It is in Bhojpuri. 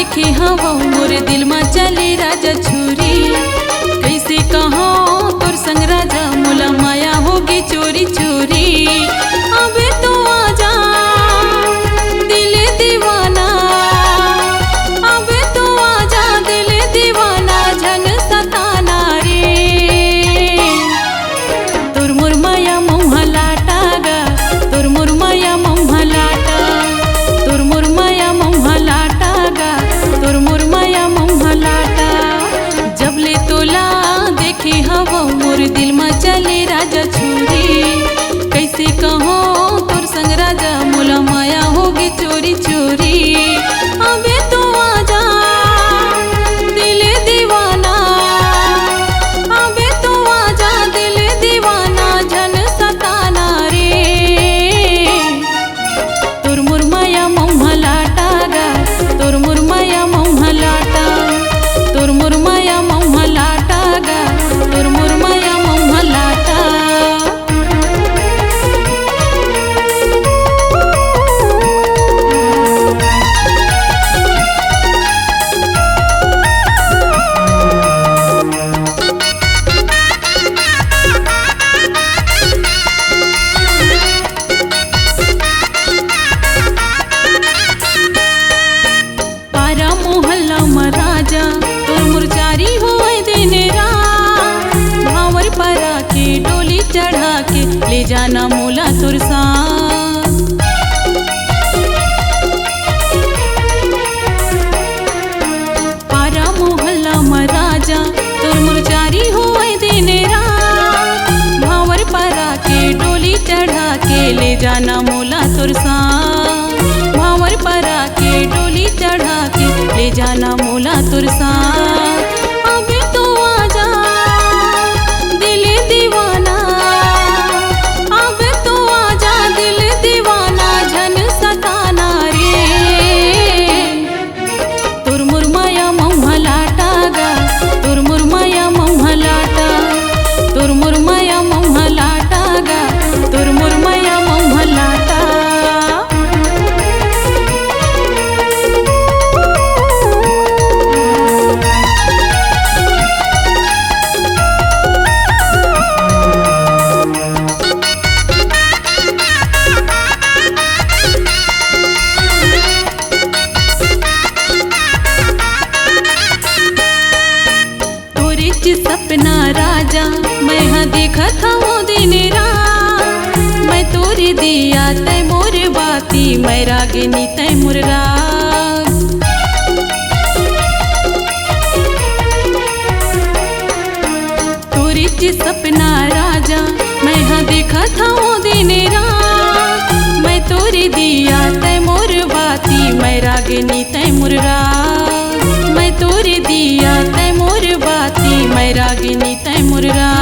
देखे हवा मोर दिल में चले राजा छुरी। कैसे कहो तोर संग राजा मोला माया होगी चोरी चोरी। अबे तो आजा दिल दीवाना, अबे तो आजा दिल दीवाना झन सताना रे। तोर मोर माया मोह लाटा गा, तोर मोर माया मोह लाटा, तोर मोर माया मोह लाटा गा, तोर मोर माया मोह लाटा। जब ले तोला देखे हवा मोर दिल में चले राजा छुरी। कैसे कहो तोर संग राजा मोला माया होगी चोरी चोरी। अबे तो आजा दिल दीवाना, अबे तो आजा दिल दीवाना झन सताना रे। तोर मोर माया मोह लाटा गा, तोर मोर माया मोह लाटा, तोर मोर माया मोह लाटा गा, तोर मोर माया मोह लाटा। पारा मोहल्ला में राजा तोर मोर जारी होए दिन रात। भावर परा के डोली चढ़ा के ले जाना मोला तोर साथ। पारा मोहल्ला में राजा तोर मोर जारी होए दिन रात। भावर परा के डोली चढ़ा के ले जाना मोला तोर साथ। भावर परा के डोली चढ़ा के ले जाना मोला तोर साथ। अबे तो आजा दिल दीवाना, अबे तो आजा दिल दीवाना झन सताना रे। तोर मोर माया मोह लाटा गा, तोर मोर माया मोह लाटा, तोर मोर माया मोह लाटा गा, तोर मोर माया मोह लाटा। सपना राजा मैं हाँ देखत हूँ दिन रात। मैं तोरी दिया तय मोर बाती, मैं रागिनी तय मोर राग। तोरी सपना राजा मैं हाँ देखत हूँ दिन रात। मैं तोरी दिया तय मोर बाती, मैं रागिनी तय मोर राग। मैं तोरी दिया तय मोर बाती, मैं रागिनी तय मोर राग।